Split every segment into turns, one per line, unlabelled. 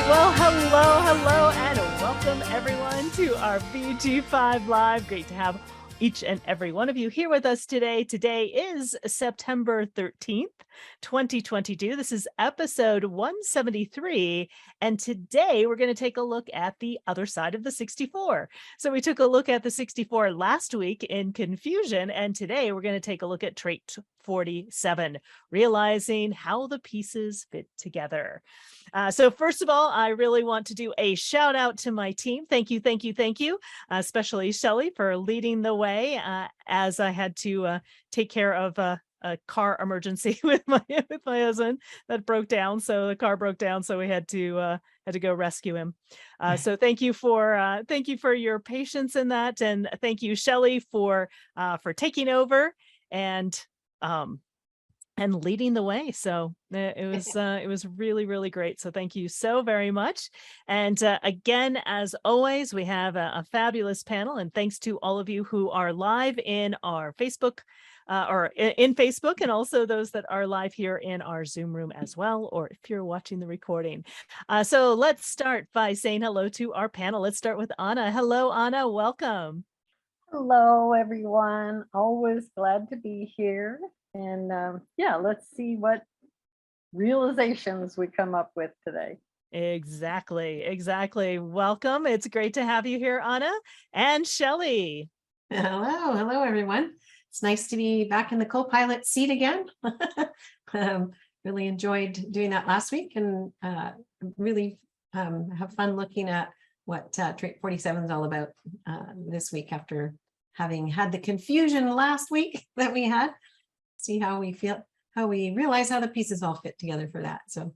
right, well, hello, and welcome everyone to our BG5 Live. Great to have each and every one of you here with us today. Today is September 13th, 2022. This is episode 173, and today we're going to take a look at the other side of the 64. So we took a look at the 64 last week in confusion, and today we're going to take a look at trait 47, realizing how the pieces fit together. So first of all, I really want to do a shout out to my team. Thank you, especially Shelley for leading the way as I had to take care of a car emergency with my husband that broke down. So the car broke down, so we had to go rescue him. So thank you for your patience in that, and thank you, Shelley, for taking over and leading the way. So it was really, really great. So thank you so very much. And again, as always, we have a fabulous panel, and thanks to all of you who are live in our Facebook or in Facebook, and also those that are live here in our Zoom room as well, or if you're watching the recording. So let's start by saying hello to our panel. Let's start with Anna. Hello, Anna. Welcome.
Hello, everyone. Always glad to be here. And yeah, let's see what realizations we come up with today.
Exactly. Welcome. It's great to have you here, Anna. And Shelley.
Hello, everyone. It's nice to be back in the co-pilot seat again. Really enjoyed doing that last week, and really have fun looking at what trait 47 is all about this week, after having had the confusion last week that we had. See how we feel, how we realize how the pieces all fit together for that. So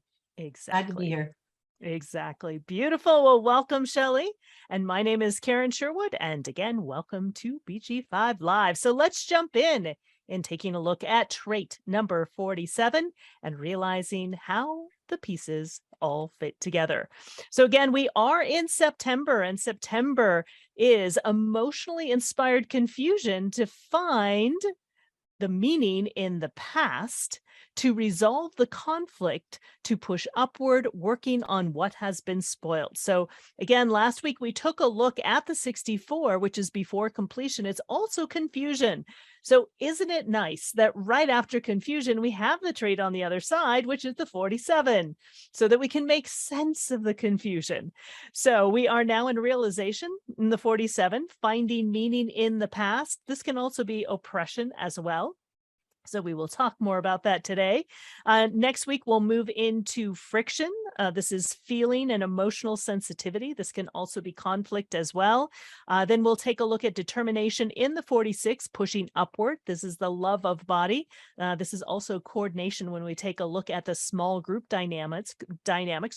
glad to be here.
Exactly. Beautiful. Well, welcome, Shelley. And my name is Karen Sherwood. And again, welcome to BG5 Live. So let's jump in taking a look at trait number 47 and realizing how the pieces all fit together. So again, we are in September, and September is emotionally inspired confusion to find the meaning in the past, to resolve the conflict, to push upward, working on what has been spoiled. So again, last week we took a look at the 64, which is before completion. It's also confusion. So isn't it nice that right after confusion, we have the trait on the other side, which is the 47, so that we can make sense of the confusion. So we are now in realization in the 47, finding meaning in the past. This can also be oppression as well. So we will talk more about that today. Next week, we'll move into friction. This is feeling and emotional sensitivity. This can also be conflict as well. Then we'll take a look at determination in the 46, pushing upward. This is the love of body. This is also coordination when we take a look at the small group dynamics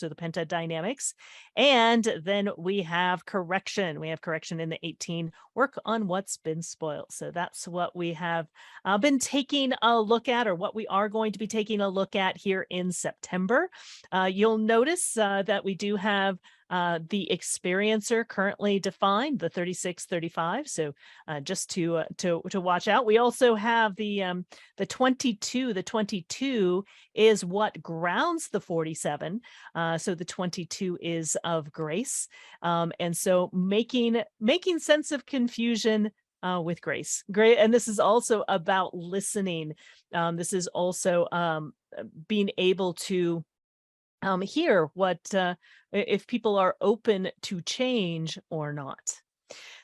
or the pentadynamics. And then we have correction. We have correction in the 18, work on what's been spoiled. So that's what we have been taking a look at, or what we are going to be taking a look at here in September. You'll notice that we do have the experiencer currently defined, the 36-35. So just to watch out. We also have the 22. The 22 is what grounds the 47. So the 22 is of grace, and so making sense of confusion with grace. Great. And this is also about listening. This is also being able to hear what if people are open to change or not.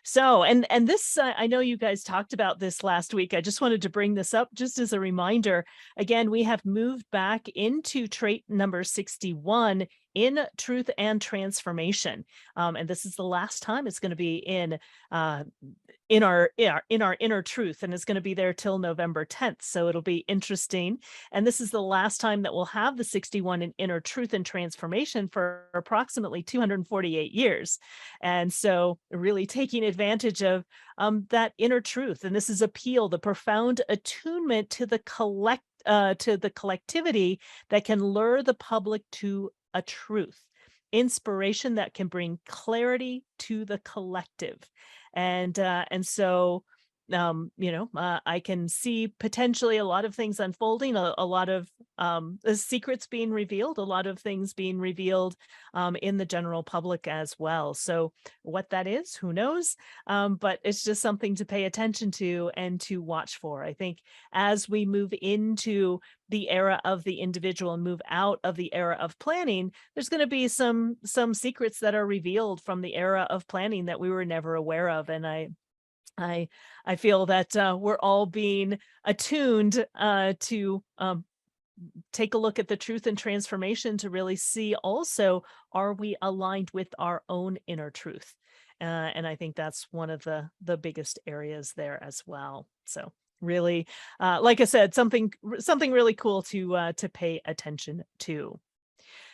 So, and this, I know you guys talked about this last week. I just wanted to bring this up just as a reminder. Again, we have moved back into trait number 61 in truth and transformation. And this is the last time it's going to be in our inner truth, and it's going to be there till November 10th. So it'll be interesting. And this is the last time that we'll have the 61 in inner truth and transformation for approximately 248 years. And so really taking advantage of that inner truth. And this is appeal, the profound attunement to the collectivity that can lure the public to a truth, inspiration that can bring clarity to the collective. And so I can see potentially a lot of things unfolding, a lot of secrets being revealed, a lot of things being revealed in the general public as well. So what that is, who knows? But it's just something to pay attention to and to watch for. I think as we move into the era of the individual and move out of the era of planning, there's going to be some secrets that are revealed from the era of planning that we were never aware of. And I feel that we're all being attuned to take a look at the truth and transformation to really see also, are we aligned with our own inner truth? And I think that's one of the biggest areas there as well. So really, like I said, something really cool to pay attention to.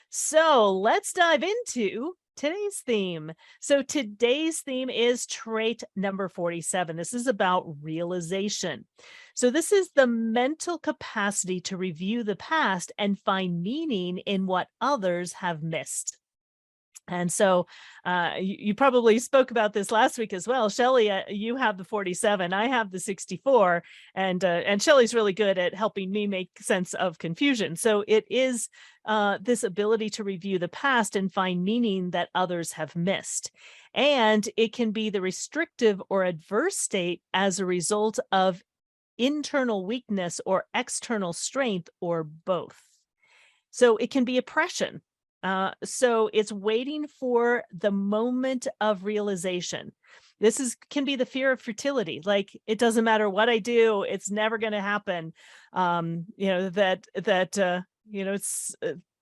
So let's dive into today's theme. So today's theme is trait number 47. This is about realization. So this is the mental capacity to review the past and find meaning in what others have missed. And so you probably spoke about this last week as well. Shelley, you have the 47, I have the 64, and Shelley's really good at helping me make sense of confusion. So it is this ability to review the past and find meaning that others have missed. And it can be the restrictive or adverse state as a result of internal weakness or external strength or both. So it can be oppression. So it's waiting for the moment of realization. This can be the fear of futility. Like, it doesn't matter what I do, it's never going to happen. It's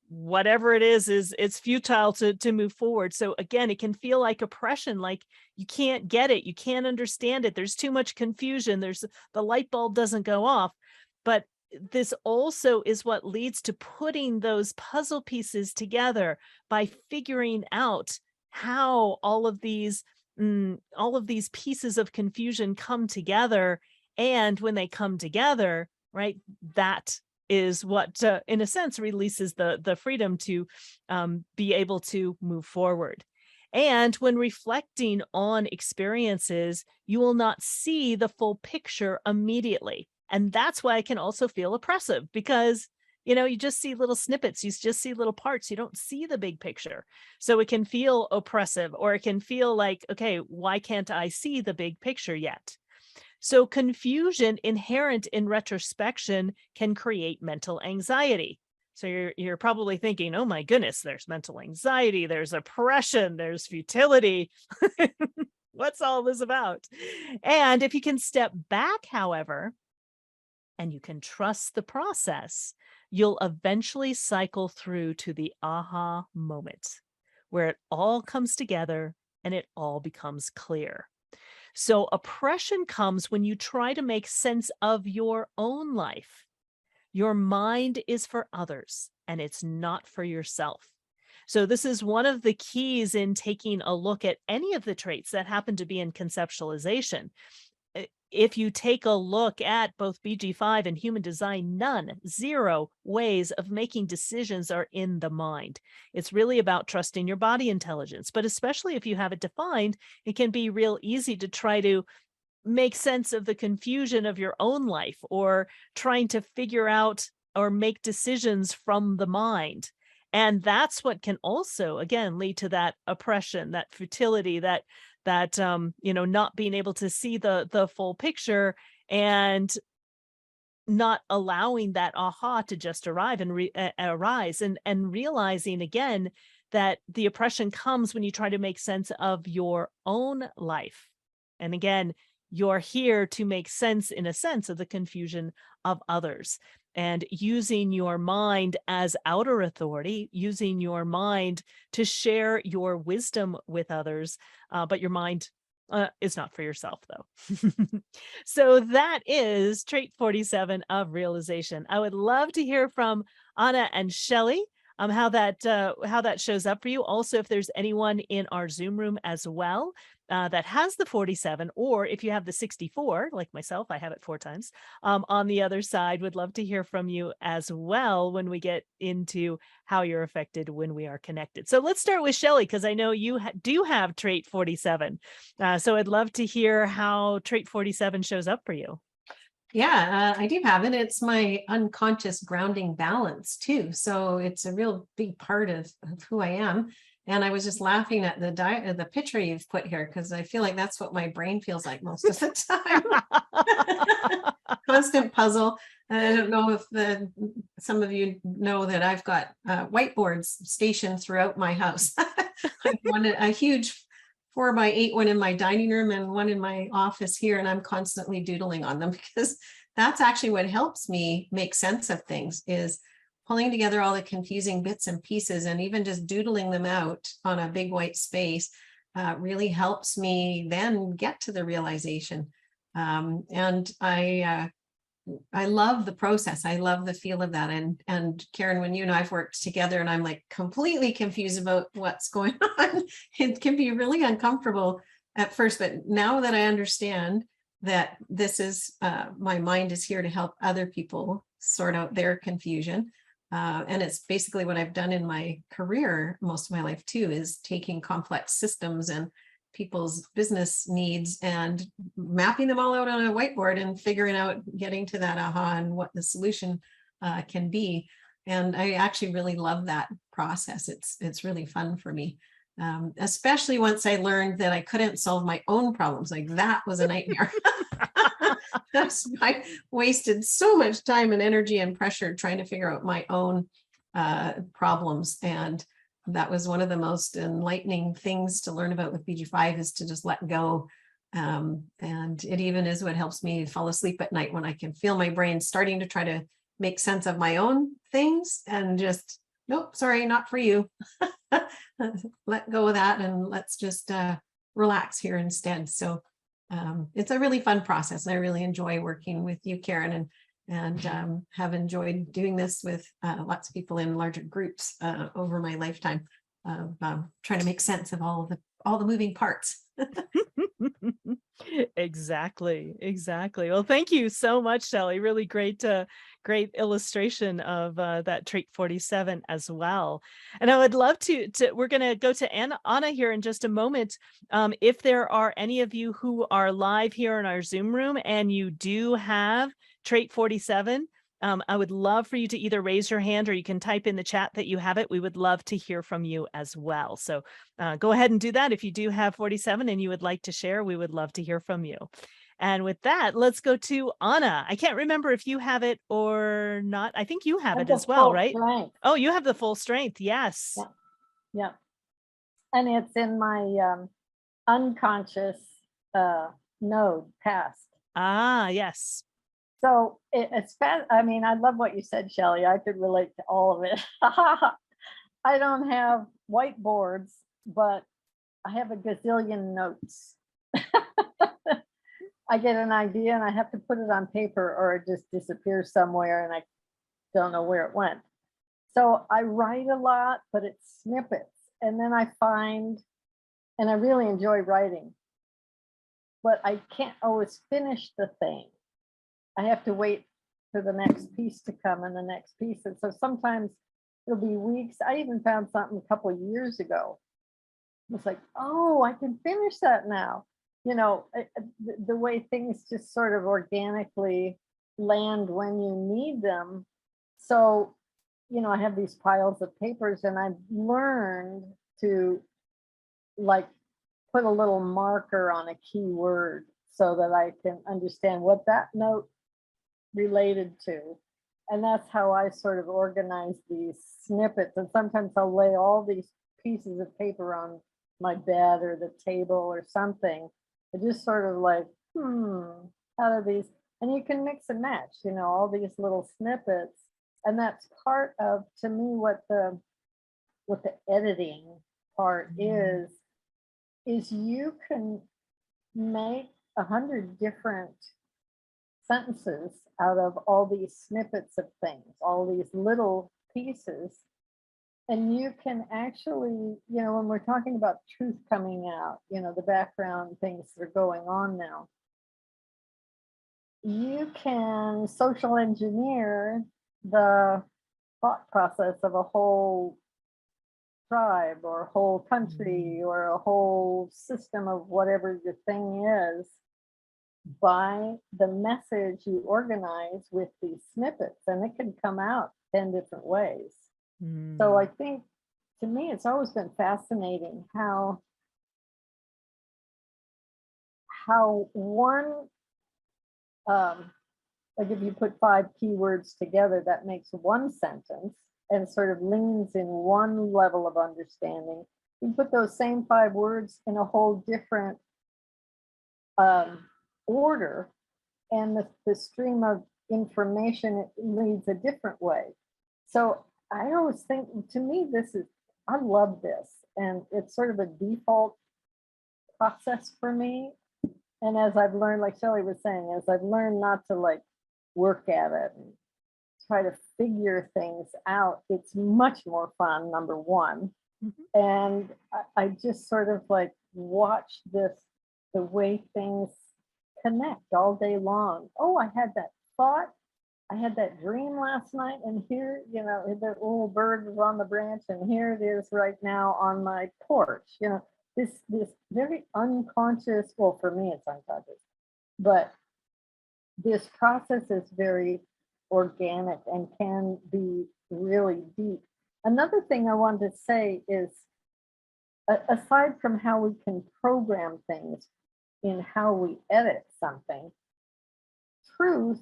whatever it is it's futile to move forward. So again, it can feel like oppression, like you can't get it, you can't understand it. There's too much confusion. The light bulb doesn't go off. But this also is what leads to putting those puzzle pieces together by figuring out how all of these pieces of confusion come together. And when they come together, right, that is what, in a sense, releases the freedom to be able to move forward. And when reflecting on experiences, you will not see the full picture immediately. And that's why it can also feel oppressive, because, you just see little snippets, you just see little parts, you don't see the big picture. So it can feel oppressive, or it can feel like, okay, why can't I see the big picture yet? So confusion inherent in retrospection can create mental anxiety. So you're probably thinking, oh my goodness, there's mental anxiety, there's oppression, there's futility. What's all this about? And if you can step back, however, and you can trust the process, you'll eventually cycle through to the aha moment, where it all comes together and it all becomes clear. So oppression comes when you try to make sense of your own life. Your mind is for others, and it's not for yourself. So this is one of the keys in taking a look at any of the traits that happen to be in conceptualization. If you take a look at both BG5 and human design, zero ways of making decisions are in the mind. It's really about trusting your body intelligence, but especially if you have it defined, it can be real easy to try to make sense of the confusion of your own life, or trying to figure out or make decisions from the mind. And that's what can also, again, lead to that oppression, that futility, that not being able to see the full picture, and not allowing that aha to just arrive and arise, and realizing again that the oppression comes when you try to make sense of your own life. And again, you're here to make sense, in a sense, of the confusion of others, and using your mind as outer authority, using your mind to share your wisdom with others, but your mind is not for yourself, though. So that is trait 47 of realization. I would love to hear from Anna and Shelley, how that shows up for you. Also, if there's anyone in our Zoom room as well that has the 47, or if you have the 64, like myself, I have it 4 times, on the other side, would love to hear from you as well when we get into how you're affected when we are connected. So let's start with Shelley, because I know you do have trait 47. So I'd love to hear how trait 47 shows up for you.
Yeah, I do have it. It's my unconscious grounding balance too. So it's a real big part of who I am. And I was just laughing at the picture you've put here because I feel like that's what my brain feels like most of the time. Constant puzzle. And I don't know if some of you know that I've got whiteboards stationed throughout my house. I've wanted a huge 4x8 one in my dining room and one in my office here, and I'm constantly doodling on them because that's actually what helps me make sense of things, is pulling together all the confusing bits and pieces, and even just doodling them out on a big white space really helps me then get to the realization. And I love the process. I love the feel of that. And Karen, when you and I've worked together and I'm like completely confused about what's going on, it can be really uncomfortable at first. But now that I understand that this is, my mind is here to help other people sort out their confusion. And it's basically what I've done in my career most of my life too, is taking complex systems and people's business needs and mapping them all out on a whiteboard and figuring out, getting to that aha and what the solution can be. And I actually really love that process. It's really fun for me, especially once I learned that I couldn't solve my own problems. Like that was a nightmare. I wasted so much time and energy and pressure trying to figure out my own problems. And that was one of the most enlightening things to learn about with BG5, is to just let go. And it even is what helps me fall asleep at night, when I can feel my brain starting to try to make sense of my own things and just, nope, sorry, not for you. Let go of that and let's just relax here instead. So it's a really fun process. I really enjoy working with you, Karen, and have enjoyed doing this with lots of people in larger groups over my lifetime of trying to make sense of all the moving parts.
Exactly. Well, thank you so much, Shelley. Really great illustration of that trait 47 as well. And I would love to we're going to go to Anna here in just a moment. If there are any of you who are live here in our Zoom room and you do have trait 47, I would love for you to either raise your hand or you can type in the chat that you have it. We would love to hear from you as well. So go ahead and do that. If you do have 47 and you would like to share, we would love to hear from you. And with that, let's go to Anna. I can't remember if you have it or not. I think you have it as well, right?
Strength.
Oh, you have the full strength. Yes.
Yeah. And it's in my unconscious node past.
Ah, yes.
So it's fast. I mean, I love what you said, Shelley. I could relate to all of it. I don't have whiteboards, but I have a gazillion notes. I get an idea and I have to put it on paper, or it just disappears somewhere and I don't know where it went. So I write a lot, but it's snippets. And then I find, and I really enjoy writing, but I can't always finish the thing. I have to wait for the next piece to come and the next piece. And so sometimes it'll be weeks. I even found something a couple of years ago. It's like, oh, I can finish that now. You know, the way things just sort of organically land when you need them. So, you know, I have these piles of papers and I've learned to like put a little marker on a key word so that I can understand what that note related to. And that's how I sort of organize these snippets. And sometimes I'll lay all these pieces of paper on my bed or the table or something. It just sort of like, how do these, and you can mix and match, you know, all these little snippets. And that's part of, to me, what the editing part is you can make 100 different sentences out of all these snippets of things, all these little pieces. And you can actually, you know, when we're talking about truth coming out, you know, the background things that are going on now, you can social engineer the thought process of a whole tribe or a whole country or a whole system of whatever your thing is by the message you organize with these snippets, and it can come out 10 different ways. So I think, to me, it's always been fascinating how one, like if you put 5 keywords together, that makes one sentence and sort of leans in one level of understanding. You put those same 5 words in a whole different order, and the stream of information, it leads a different way. So I always think, to me, I love this, and it's sort of a default process for me. And as I've learned, like Shelley was saying, as I've learned not to like work at it and try to figure things out, it's much more fun, number one. And I just sort of like watch the way things connect all day long. Oh, I had that thought, I had that dream last night, and here, the little bird was on the branch, and here it is right now on my porch. This very unconscious, well, for me it's unconscious, but this process is very organic and can be really deep. Another thing I wanted to say is, aside from how we can program things in how we edit something, truth,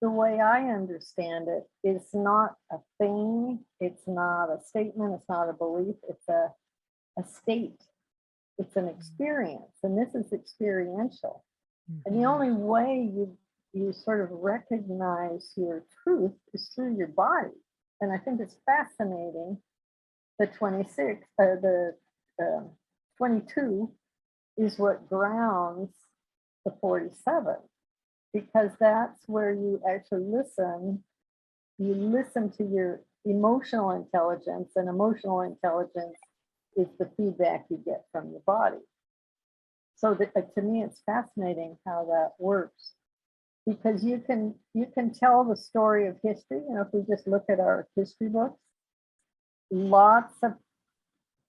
the way I understand it, is not a thing, it's not a statement, it's not a belief, it's a state. It's an experience, and this is experiential. And the only way you sort of recognize your truth is through your body. And I think it's fascinating. The 22 is what grounds the 47, because that's where you actually listen. You listen to your emotional intelligence, and emotional intelligence is the feedback you get from your body. So to me, it's fascinating how that works, because you can tell the story of history. If we just look at our history books, lots of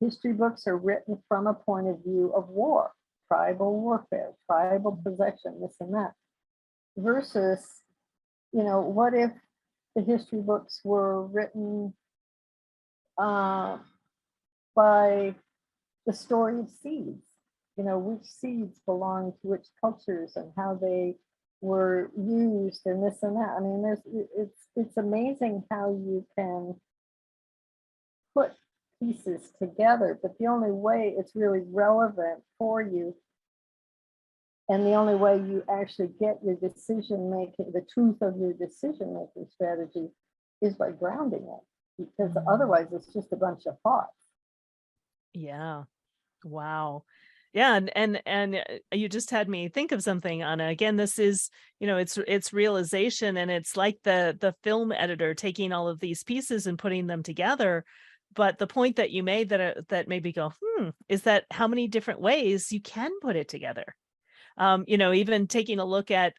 history books are written from a point of view of war, tribal warfare, tribal possession, this and that, versus, what if the history books were written by the story of seeds, which seeds belong to which cultures and how they were used and this and that. I mean, it's amazing how you can put pieces together, but the only way it's really relevant for you, and the only way you actually get your decision making, the truth of your decision making strategy, is by grounding it, because otherwise it's just a bunch of thoughts.
Yeah. Wow. Yeah, and you just had me think of something, Anna. Again, this is, it's realization, and it's like the film editor taking all of these pieces and putting them together. But the point that you made that made me go, is that how many different ways you can put it together. Even taking a look at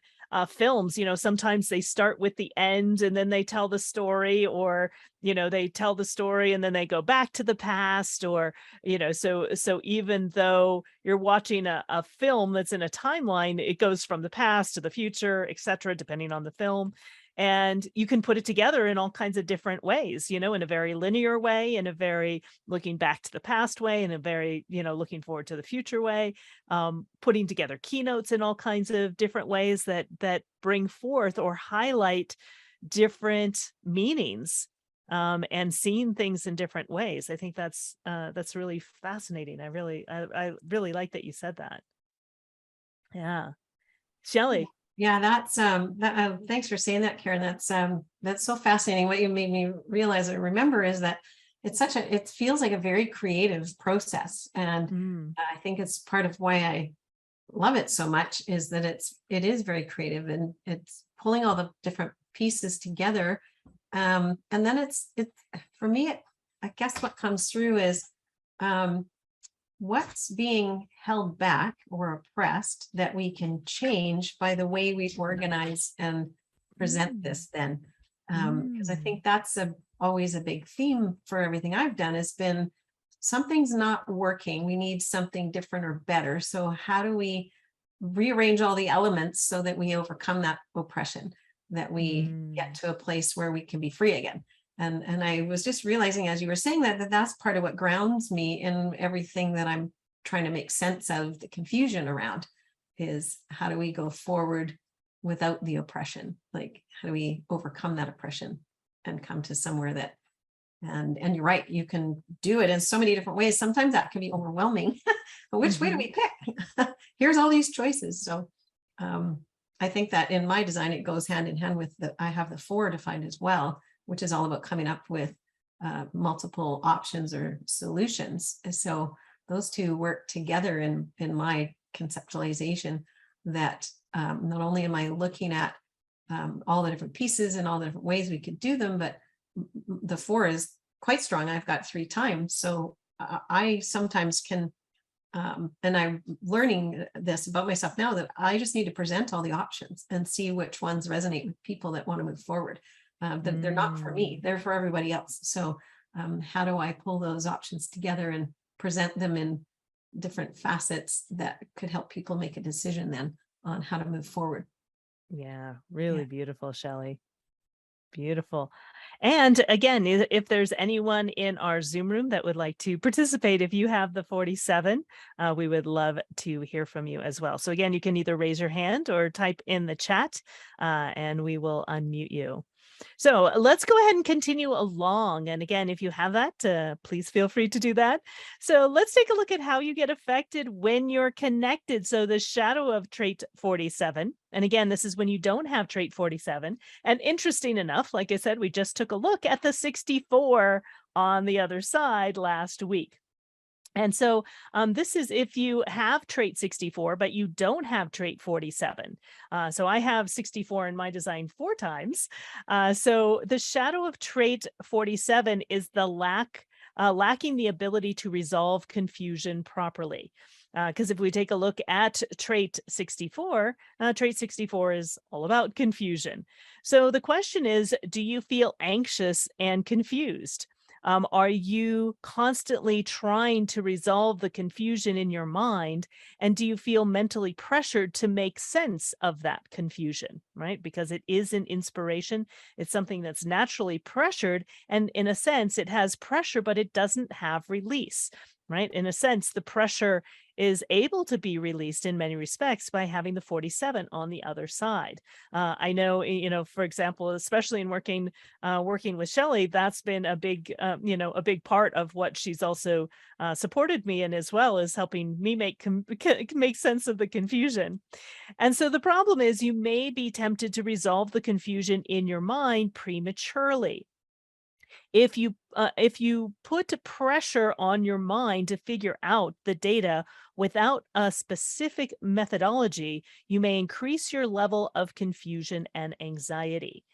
films, sometimes they start with the end and then they tell the story, or, they tell the story and then they go back to the past, or, so even though you're watching a film that's in a timeline, it goes from the past to the future, etc., depending on the film. And you can put it together in all kinds of different ways, in a very linear way, in a very looking back to the past way, in a very, looking forward to the future way, putting together keynotes in all kinds of different ways that bring forth or highlight different meanings, and seeing things in different ways. I think that's really fascinating. I really like that you said that. Yeah. Shelley.
Yeah, that's thanks for saying that, Karen. That's so fascinating. What you made me realize and remember is that it feels like a very creative process. And I think it's part of why I love it so much, is that it is very creative, and it's pulling all the different pieces together. And then it's for me, I guess what comes through is what's being held back or oppressed that we can change by the way we organize and present this then. Because I think that's always a big theme for everything I've done, has been something's not working. We need something different or better. So how do we rearrange all the elements so that we overcome that oppression, that we get
Mm.
to a place where we can be free again. And I was just realizing as you were saying that that's part of what grounds me in everything that I'm trying to make sense of the confusion around, is how do we go forward without the oppression? Like, how do we overcome that oppression and come to somewhere that, and you're right, you can do it in so many different ways. Sometimes that can be overwhelming. But which way do we pick? Here's all these choices. So I think that in my design, it goes hand in hand with I have the 4 defined as well, which is all about coming up with multiple options or solutions. And so those two work together in my conceptualization, that not only am I looking at all the different pieces and all the different ways we could do them, but the 4 is quite strong. I've got 3 times. So I sometimes can, and I'm learning this about myself now, that I just need to present all the options and see which ones resonate with people that want to move forward. That they're not for me, they're for everybody else. So how do I pull those options together and present them in different facets that could help people make a decision then on how to move forward?
Yeah,
Yeah.
really beautiful, Shelley. Beautiful. And again, if there's anyone in our Zoom room that would like to participate, if you have the 47, we would love to hear from you as well. So again, you can either raise your hand or type in the chat, and we will unmute you. So let's go ahead and continue along. And again, if you have that, please feel free to do that. So let's take a look at how you get affected when you're connected. So the shadow of trait 47. And again, this is when you don't have trait 47. And interesting enough, like I said, we just took a look at the 64 on the other side last week. And so this is if you have trait 64, but you don't have trait 47. So I have 64 in my design 4 times. So the shadow of trait 47 is the lacking the ability to resolve confusion properly. Because if we take a look at trait 64 is all about confusion. So the question is, do you feel anxious and confused? Are you constantly trying to resolve the confusion in your mind? And do you feel mentally pressured to make sense of that confusion, right? Because it is an inspiration. It's something that's naturally pressured. And in a sense, it has pressure, but it doesn't have release, right? In a sense, the pressure is able to be released in many respects by having the 47 on the other side. I know, for example, especially in working with Shelley, that's been a big, a big part of what she's also supported me in as well, is helping me make sense of the confusion. And so the problem is you may be tempted to resolve the confusion in your mind prematurely. If you put pressure on your mind to figure out the data without a specific methodology, you may increase your level of confusion and anxiety.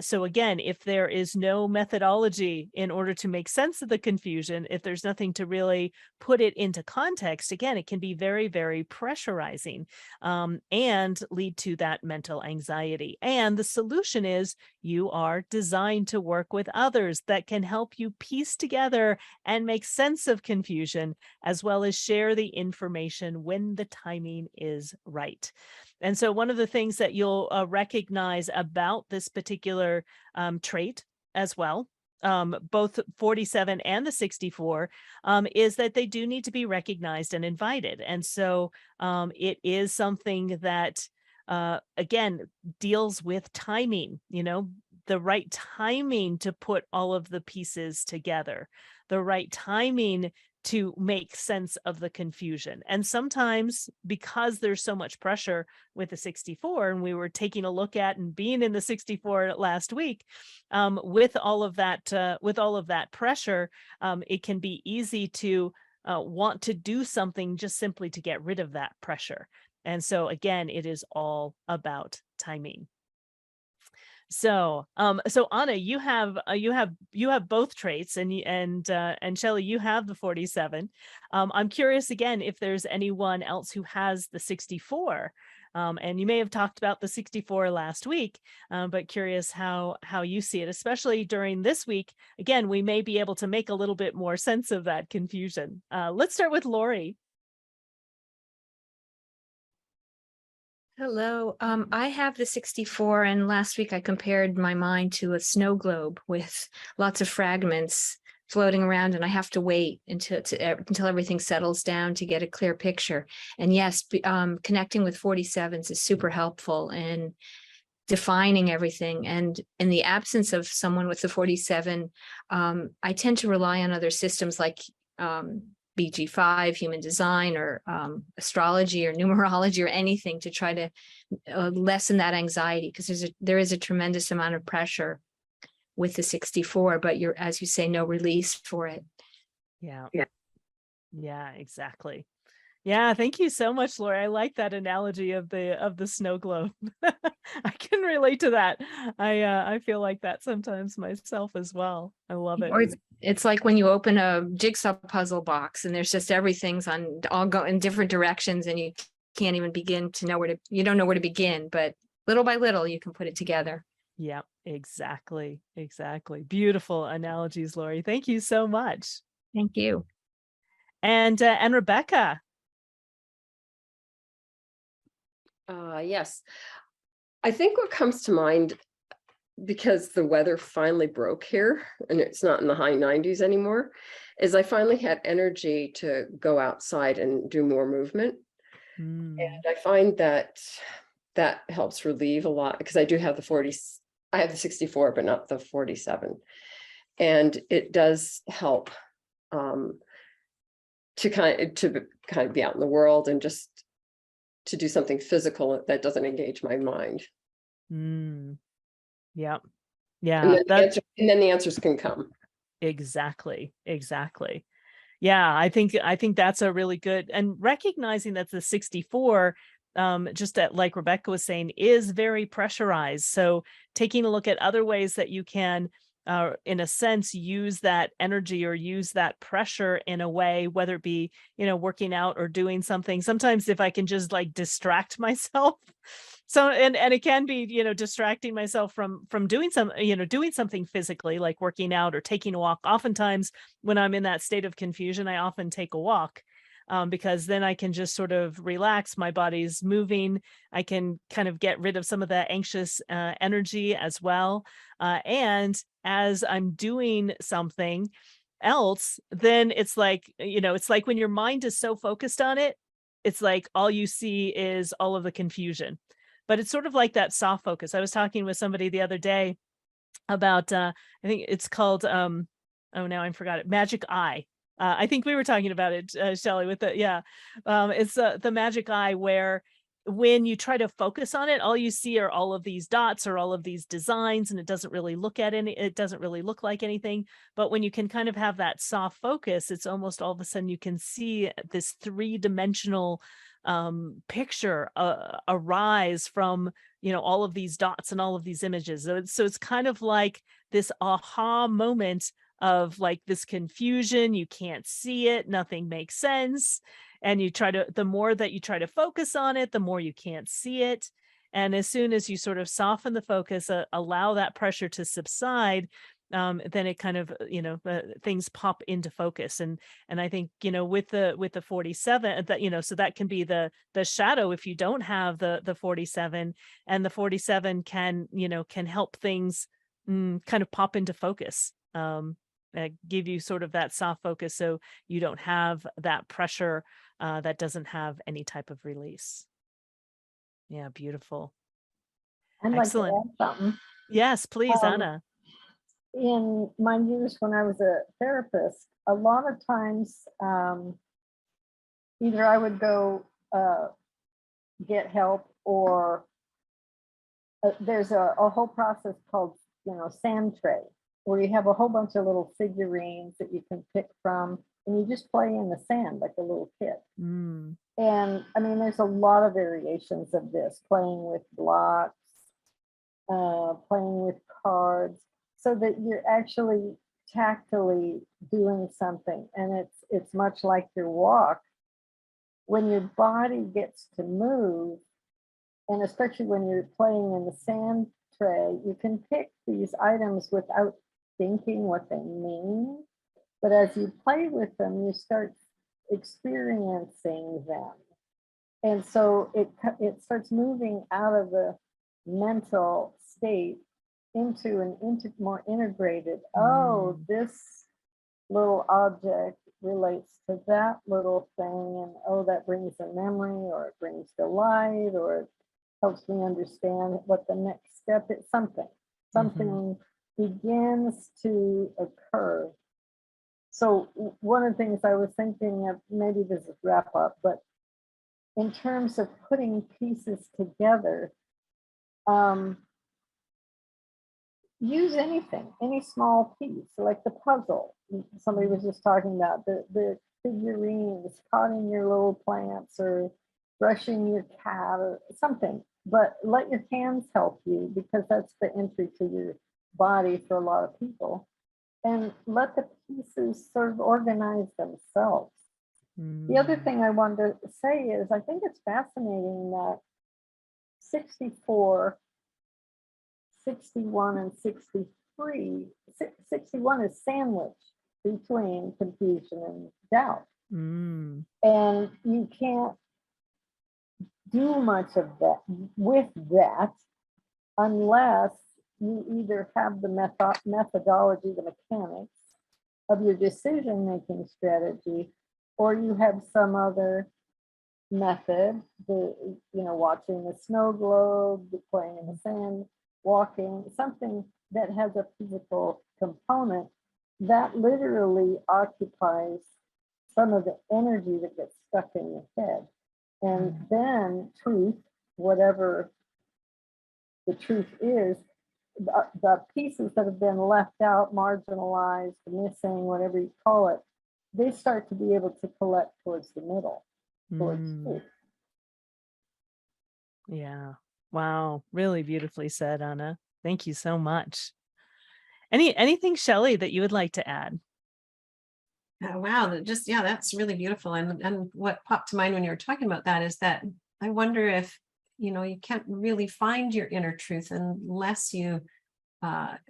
So again, if there is no methodology in order to make sense of the confusion, if there's nothing to really put it into context, again, it can be very, very pressurizing and lead to that mental anxiety. And the solution is you are designed to work with others that can help you piece together and make sense of confusion, as well as share the information when the timing is right. And so one of the things that you'll recognize about this particular trait as well, both 47 and the 64, is that they do need to be recognized and invited. And so it is something that, again, deals with timing, the right timing to put all of the pieces together, the right timing to make sense of the confusion. And sometimes, because there's so much pressure with the 64, and we were taking a look at and being in the 64 last week, with all of that pressure, it can be easy to want to do something just simply to get rid of that pressure. And so again, it is all about timing. So, so Anna, you have both traits, and Shelley, you have the 47. I'm curious again if there's anyone else who has the 64. And you may have talked about the 64 last week, but curious how you see it, especially during this week. Again, we may be able to make a little bit more sense of that confusion. Let's start with Lori.
Hello. I have the 64, and last week I compared my mind to a snow globe with lots of fragments floating around, and I have to wait until everything settles down to get a clear picture. And yes, connecting with 47s is super helpful in defining everything. And in the absence of someone with the 47, I tend to rely on other systems like BG5, human design, or astrology or numerology or anything to try to lessen that anxiety, because there is a tremendous amount of pressure with the 64, but as you say, no release for it.
Yeah.
Yeah.
Yeah, exactly. Yeah, thank you so much, Lori. I like that analogy of the snow globe. I can relate to that. I feel like that sometimes myself as well. I love it.
Or it's like when you open a jigsaw puzzle box and there's just everything's all go in different directions, and you can't even begin to know you don't know where to begin, but little by little you can put it together.
Yeah, exactly. Exactly. Beautiful analogies, Lori. Thank you so much.
Thank you.
And Rebecca.
Yes, I think what comes to mind, because the weather finally broke here and it's not in the high 90s anymore, is I finally had energy to go outside and do more movement.
Mm.
And I find that helps relieve a lot, because I do have the 40, I have the 64, but not the 47. And it does help to kind of be out in the world and just to do something physical that doesn't engage my mind.
Mm. Yeah.
And
Yeah,
then the answers can come.
exactly. Exactly. Yeah, I think that's a really good, and recognizing that the 64, just like Rebecca was saying, is very pressurized. So taking a look at other ways that you can, in a sense, use that energy or use that pressure in a way, whether it be, working out or doing something. Sometimes if I can just like distract myself. So, and it can be, distracting myself from doing doing something physically, like working out or taking a walk. Oftentimes when I'm in that state of confusion, I often take a walk, because then I can just sort of relax. My body's moving. I can kind of get rid of some of the anxious energy as well. And as I'm doing something else, then it's like, it's like when your mind is so focused on it, it's like all you see is all of the confusion. But it's sort of like that soft focus. I was talking with somebody the other day about, I think it's called, oh, now I forgot it, magic eye. I think we were talking about it, Shelley, with it's the magic eye, where when you try to focus on it, all you see are all of these dots or all of these designs, and it doesn't really look like anything. But when you can kind of have that soft focus, it's almost all of a sudden you can see this three-dimensional picture arise from all of these dots and all of these images. So it's kind of like this aha moment of like this confusion. You can't see it, nothing makes sense, and the more that you try to focus on it, the more you can't see it. And as soon as you sort of soften the focus, allow that pressure to subside, then it kind of, things pop into focus. And I think, with the 47, that, so that can be the shadow if you don't have the 47, and the 47 can, can help things kind of pop into focus, give you sort of that soft focus, so you don't have that pressure that doesn't have any type of release. Yeah, beautiful.
I'd like to
Excellent.
add something.
Yes, please,
Um,
Anna.
In my years when I was a therapist, a lot of times, either I would go get help, or there's a whole process called, sand tray, where you have a whole bunch of little figurines that you can pick from, and you just play in the sand like a little kid.
Mm.
And I mean, there's a lot of variations of this, playing with blocks, playing with cards, so that you're actually tactily doing something. And it's much like your walk. When your body gets to move, and especially when you're playing in the sand tray, you can pick these items without thinking what they mean. But as you play with them, you start experiencing them. And so it starts moving out of the mental state into an more integrated, oh, this little object relates to that little thing, and oh, that brings a memory, or it brings delight, or it helps me understand what the next step is. Something begins to occur. So one of the things I was thinking of, maybe this is wrap up, but in terms of putting pieces together, use anything, any small piece, like the puzzle. Somebody was just talking about the figurines caught in your little plants, or brushing your cat, or something. But let your hands help you, because that's the entry to your body for a lot of people. And let the pieces sort of organize themselves. The other thing I wanted to say is, I think it's fascinating that 64, 61, and 63, 61 is sandwiched between confusion and doubt. And you can't do much of that with that unless you either have the methodology, the mechanics of your decision-making strategy, or you have some other method, watching the snow globe, playing in the sand, walking, something that has a physical component that literally occupies some of the energy that gets stuck in your head. And then truth, whatever the truth is, the pieces that have been left out, marginalized, missing, whatever you call it, they start to be able to collect towards the middle, towards truth.
Yeah. Wow. Really beautifully said, Anna. Thank you so much. Anything, Shelley, that you would like to add?
Wow, that's really beautiful. And what popped to mind when you were talking about that is that I wonder if, you can't really find your inner truth unless you are,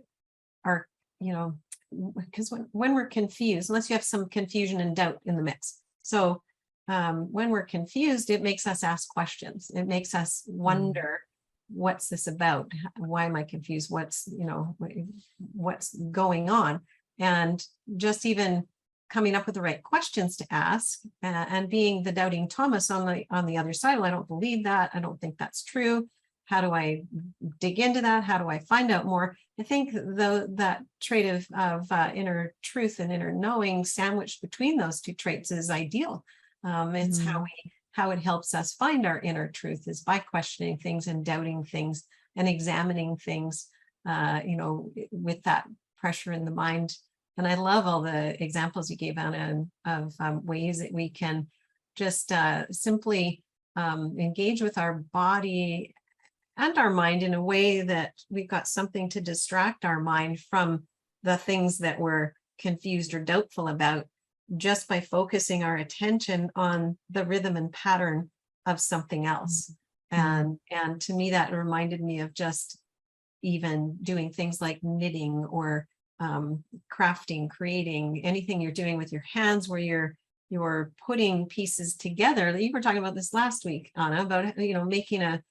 because when we're confused, unless you have some confusion and doubt in the mix. So when we're confused, it makes us ask questions. It makes us wonder, what's this about? Why am I confused? What's going on? And just even coming up with the right questions to ask, and being the doubting Thomas on the other side. Well, I don't believe that. I don't think that's true. How do I dig into that? How do I find out more? I think that trait of inner truth and inner knowing sandwiched between those two traits is ideal. It's how it helps us find our inner truth, is by questioning things and doubting things and examining things, with that pressure in the mind. And I love all the examples you gave, Anna, of ways that we can just simply engage with our body and our mind in a way that we've got something to distract our mind from the things that we're confused or doubtful about, just by focusing our attention on the rhythm and pattern of something else. And to me, that reminded me of just even doing things like knitting or crafting, creating, anything you're doing with your hands where you're putting pieces together. You were talking about this last week, Anna, about making a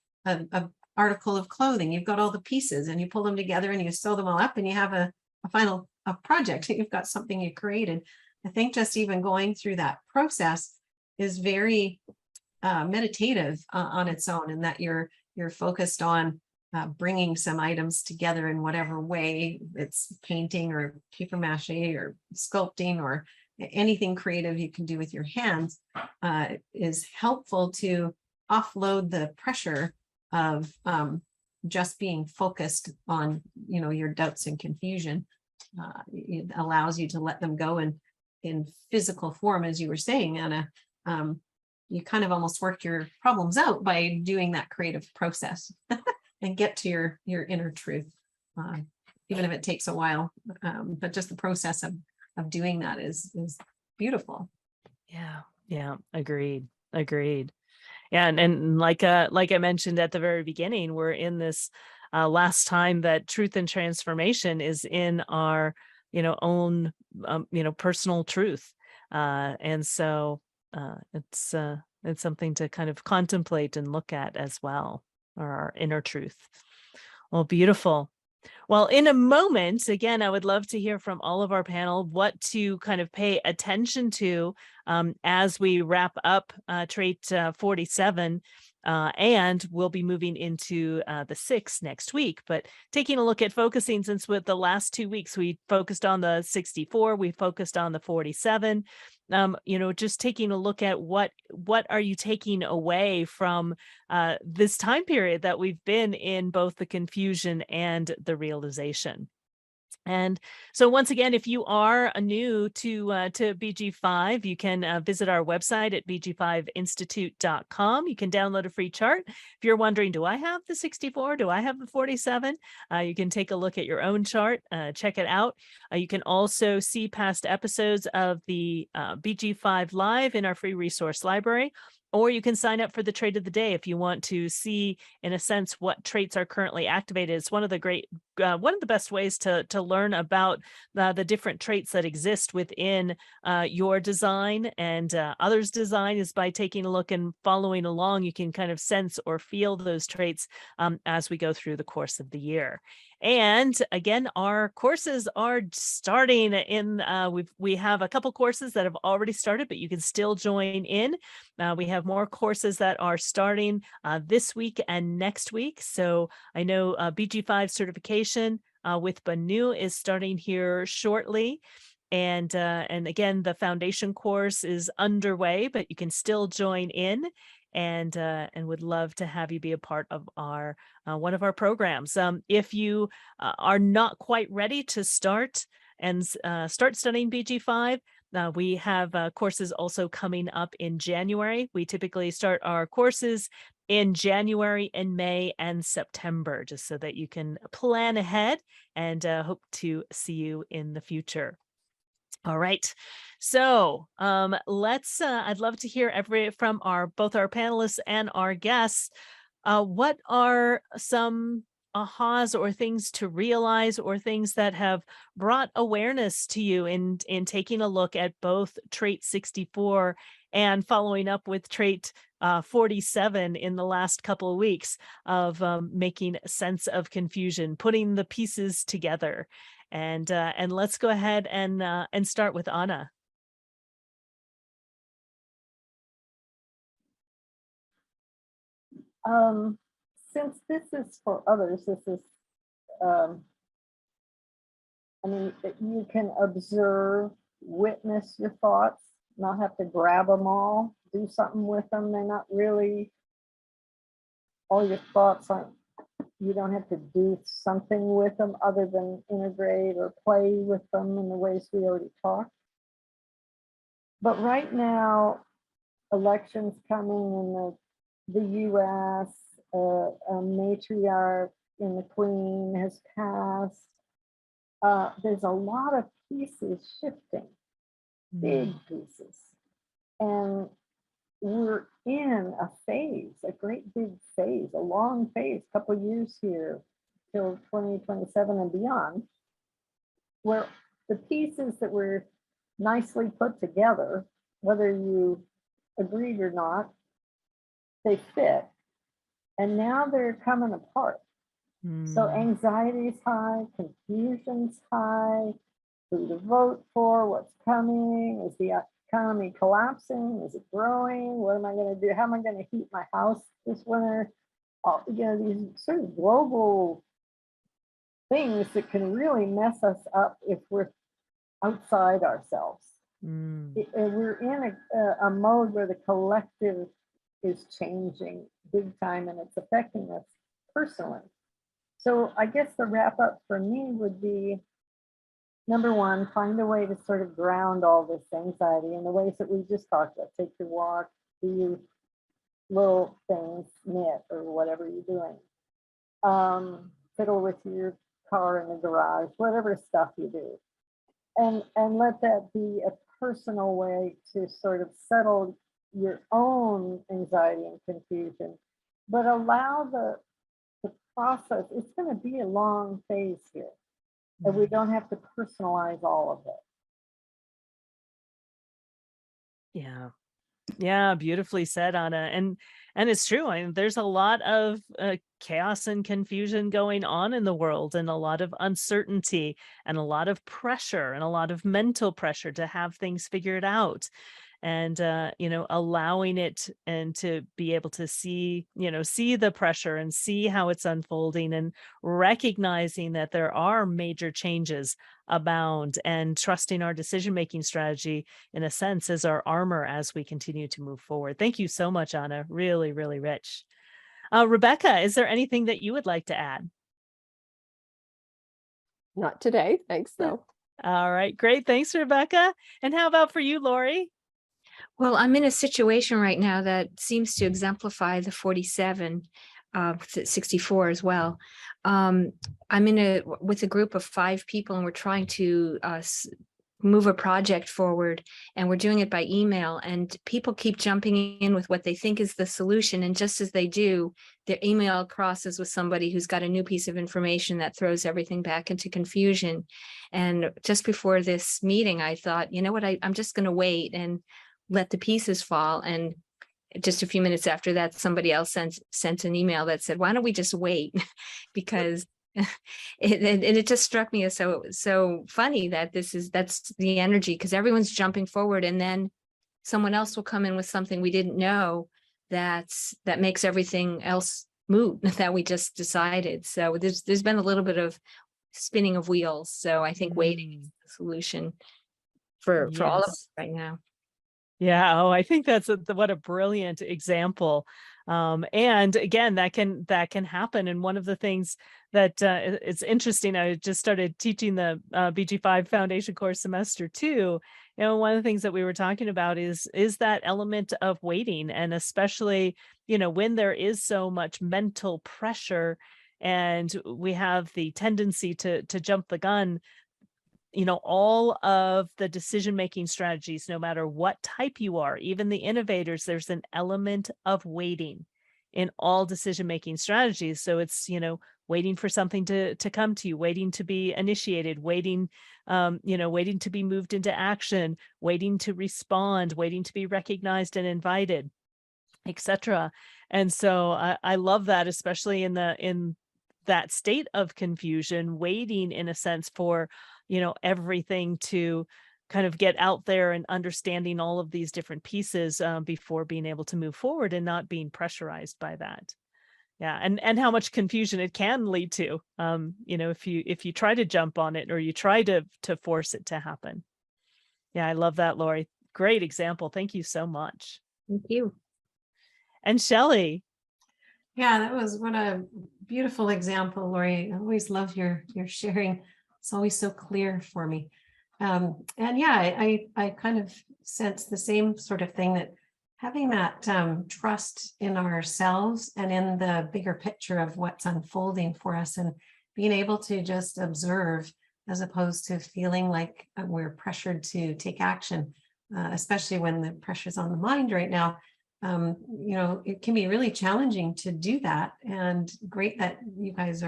article of clothing. You've got all the pieces and you pull them together and you sew them all up and you have a final project. You've got something you created. I think just even going through that process is very meditative on its own, and that you're focused on bringing some items together in whatever way. It's painting or paper mache or sculpting or anything creative you can do with your hands, is helpful to offload the pressure of just being focused on your doubts and confusion. It allows you to let them go in physical form, as you were saying, Anna. You kind of almost work your problems out by doing that creative process and get to your inner truth, even if it takes a while. But just the process of doing that is beautiful.
Yeah. Agreed. Yeah, and like I mentioned at the very beginning, we're in this last time that truth and transformation is in our own personal truth, and so it's It's something to kind of contemplate and look at as well, or our inner truth. Well, beautiful. Well, in a moment, again, I would love to hear from all of our panel what to kind of pay attention to as we wrap up trait 47. And we'll be moving into the 6 next week. But taking a look at focusing, since with the last 2 weeks, we focused on the 64, we focused on the 47. Just taking a look at what are you taking away from this time period that we've been in, both the confusion and the realization. And so once again, if you are new to BG5, you can visit our website at bg5institute.com. You can download a free chart. If you're wondering, do I have the 64? Do I have the 47? You can take a look at your own chart, check it out. You can also see past episodes of the BG5 Live in our free resource library. Or you can sign up for the trait of the day if you want to see, in a sense, what traits are currently activated. It's one of the best ways to learn about the different traits that exist within your design and others' design is by taking a look and following along. You can kind of sense or feel those traits as we go through the course of the year. And again, our courses are starting in, we have a couple courses that have already started, but you can still join in. We have more courses that are starting this week and next week. So I know BG5 certification with Banu is starting here shortly. And again, the foundation course is underway, but you can still join in, and would love to have you be a part of our one of our programs. If you are not quite ready to start studying BG5, we have courses also coming up in January. We typically start our courses in January and May and September, just so that you can plan ahead, and hope to see you in the future. All right. So let's, I'd love to hear from both our panelists and our guests. What are some ahas or things to realize, or things that have brought awareness to you in taking a look at both trait 64 and following up with trait 47 in the last couple of weeks of making sense of confusion, putting the pieces together? And let's go ahead and start with Anna.
Since this is for others, this is, I mean, you can observe, witness your thoughts, not have to grab them all, do something with them. They're not really all your thoughts aren't, you don't have to do something with them other than integrate or play with them in the ways we already talked. But right now, elections coming in the US, a matriarch in the Queen has passed. There's a lot of pieces shifting, big pieces. And we're in a phase, a great big phase, a long phase, couple of years here till 2027 and beyond, where the pieces that were nicely put together, whether you agreed or not, they fit. And now they're coming apart. So anxiety's high, confusion's high, who to vote for, what's coming, is the economy collapsing, is it growing, what am I going to do, how am I going to heat my house this winter? These sort of global things that can really mess us up if we're outside ourselves. We're in a mode where the collective is changing big time, and it's affecting us personally. So I guess the wrap up for me would be, number one, find a way to sort of ground all this anxiety in the ways that we just talked about. Take your walk, do your little things, knit or whatever you're doing. Fiddle with your car in the garage, whatever stuff you do. And let that be a personal way to sort of settle your own anxiety and confusion, but allow the process. It's going to be a long phase here, and we don't have to personalize all of it.
Yeah. Yeah, beautifully said, Anna. And it's true. I mean, there's a lot of chaos and confusion going on in the world, and a lot of uncertainty, and a lot of pressure, and a lot of mental pressure to have things figured out. And allowing it and to be able to see, see the pressure and see how it's unfolding, and recognizing that there are major changes abound, and trusting our decision making strategy in a sense is our armor as we continue to move forward. Thank you so much, Anna. Really, really rich. Rebecca, is there anything that you would like to add?
Not today, thanks though.
All right, great. Thanks, Rebecca. And how about for you, Lori?
Well, I'm in a situation right now that seems to exemplify the 47, 64 as well. I'm with a group of 5 people, and we're trying to move a project forward, and we're doing it by email, and people keep jumping in with what they think is the solution. And just as they do, their email crosses with somebody who's got a new piece of information that throws everything back into confusion. And just before this meeting, I thought, you know what, I'm just going to wait and let the pieces fall. And just a few minutes after that, somebody else sent an email that said, why don't we just wait? Because it just struck me as so funny that that's the energy, because everyone's jumping forward, and then someone else will come in with something we didn't know that makes everything else moot that we just decided. So there's been a little bit of spinning of wheels. So I think waiting is the solution for all of us right now.
Yeah. Oh, I think that's what a brilliant example. And again, that can happen. And one of the things that it's interesting, I just started teaching the BG5 Foundation Course semester 2. One of the things that we were talking about is that element of waiting, and especially, when there is so much mental pressure, and we have the tendency to jump the gun. All of the decision-making strategies, no matter what type you are, even the innovators, there's an element of waiting in all decision-making strategies. So it's, waiting for something to come to you, waiting to be initiated, waiting, waiting to be moved into action, waiting to respond, waiting to be recognized and invited, etc. And so I love that, especially in that state of confusion, waiting in a sense for everything to kind of get out there, and understanding all of these different pieces before being able to move forward, and not being pressurized by that. Yeah. And how much confusion it can lead to, if you try to jump on it, or you try to force it to happen. Yeah. I love that, Lori. Great example. Thank you so much.
Thank you.
And Shelley.
Yeah, what a beautiful example, Lori. I always love your sharing. It's always so clear for me. And yeah, I kind of sense the same sort of thing, that having that trust in ourselves and in the bigger picture of what's unfolding for us, and being able to just observe, as opposed to feeling like we're pressured to take action, especially when the pressure's on the mind right now. It can be really challenging to do that, and great that you guys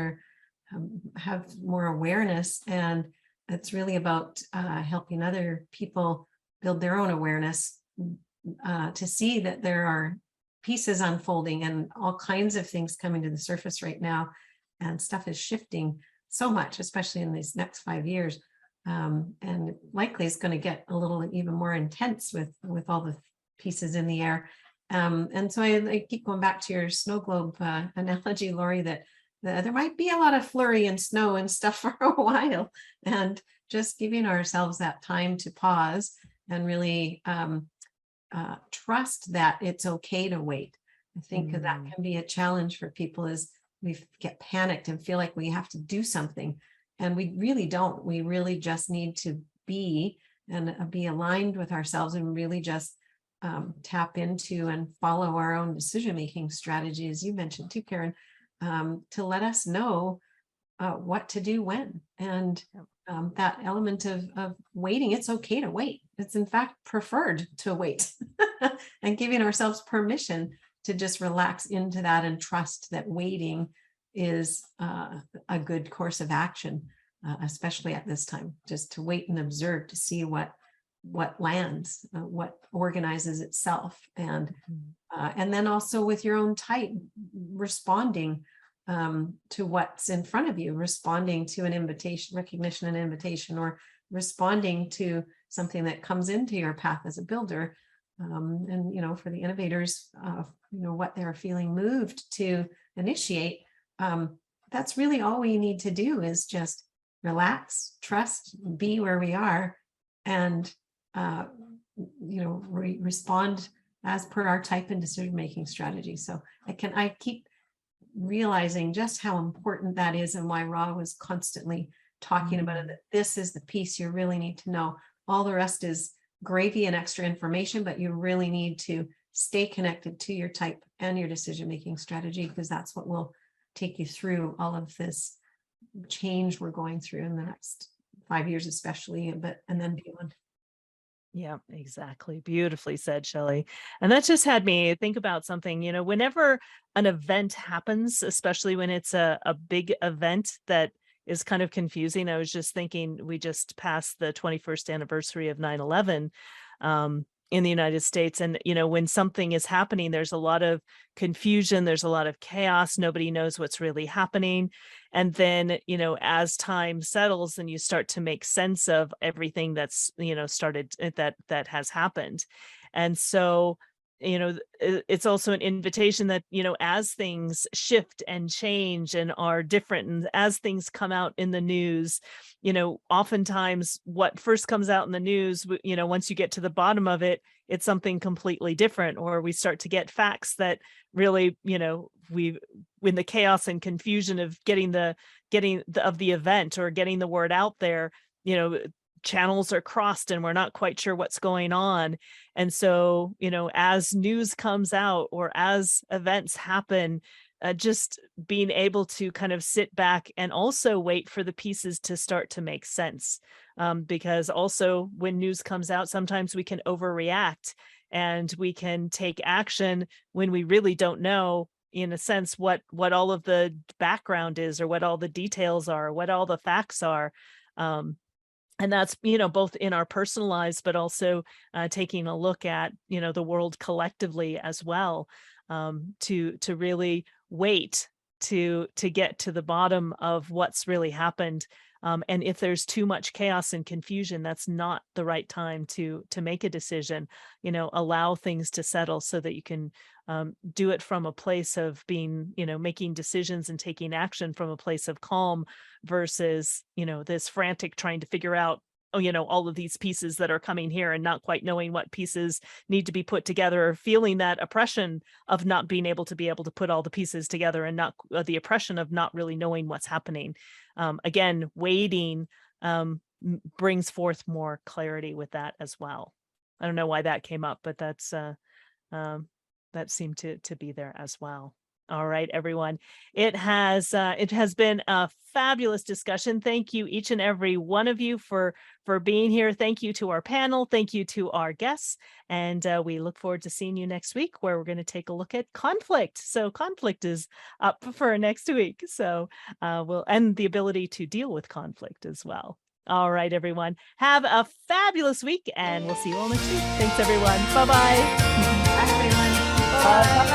have more awareness, and it's really about helping other people build their own awareness, to see that there are pieces unfolding and all kinds of things coming to the surface right now, and stuff is shifting so much, especially in these next 5 years, and likely it's going to get a little even more intense with all the pieces in the air. And so I keep going back to your snow globe analogy, Lori, that there might be a lot of flurry and snow and stuff for a while, and just giving ourselves that time to pause and really trust that it's okay to wait. I think that can be a challenge for people, is we get panicked and feel like we have to do something, and we really don't. We really just need to be aligned with ourselves, and really just tap into and follow our own decision-making strategy, as you mentioned too, Karen, to let us know what to do when. And that element of waiting, it's okay to wait. It's in fact preferred to wait, and giving ourselves permission to just relax into that and trust that waiting is a good course of action, especially at this time, just to wait and observe to see what what lands, what organizes itself, and then also with your own type, responding to what's in front of you, responding to an invitation, recognition, and invitation, or responding to something that comes into your path as a builder. And, you know, for the innovators, you know, what they're feeling moved to initiate, that's really all we need to do is just relax, trust, be where we are, and, you know, respond as per our type and decision-making strategy. So I keep realizing just how important that is, and why Ra was constantly talking about it, that this is the piece you really need to know. All the rest is gravy and extra information, but you really need to stay connected to your type and your decision-making strategy, because that's what will take you through all of this change we're going through in the next 5 years, especially, and then beyond.
Yeah, exactly. Beautifully said, Shelley. And that just had me think about something, you know, whenever an event happens, especially when it's a big event that is kind of confusing. I was just thinking, we just passed the 21st anniversary of 9/11 in the United States. And, you know, when something is happening, there's a lot of confusion, there's a lot of chaos, nobody knows what's really happening. And then, you know, as time settles and you start to make sense of everything that's, you know, started that has happened. And so, you know, it's also an invitation that, you know, as things shift and change and are different, and as things come out in the news, you know, oftentimes what first comes out in the news, you know, once you get to the bottom of it, it's something completely different, or we start to get facts that really, you know, when the chaos and confusion of getting the event or getting the word out there, you know, channels are crossed and we're not quite sure what's going on. And so, you know, as news comes out or as events happen, just being able to kind of sit back and also wait for the pieces to start to make sense. Because also when news comes out, sometimes we can overreact and we can take action when we really don't know, in a sense, what all of the background is, or what all the details are, what all the facts are. And that's, you know, both in our personal lives, but also taking a look at, you know, the world collectively as well, to really wait to get to the bottom of what's really happened. And if there's too much chaos and confusion, that's not the right time to make a decision. You know, allow things to settle so that you can do it from a place of being, you know, making decisions and taking action from a place of calm, versus, you know, this frantic trying to figure out, oh, you know, all of these pieces that are coming here and not quite knowing what pieces need to be put together, or feeling that oppression of not being able to put all the pieces together, and not the oppression of not really knowing what's happening. Again, waiting brings forth more clarity with that as well. I don't know why that came up, but that's that seemed to be there as well. All right, everyone. It has been a fabulous discussion. Thank you, each and every one of you, for being here. Thank you to our panel. Thank you to our guests. And we look forward to seeing you next week, where we're going to take a look at conflict. So conflict is up for next week. So and the ability to deal with conflict as well. All right, everyone. Have a fabulous week, and we'll see you all next week. Thanks, everyone. Bye-bye.
Bye, everyone.
Bye.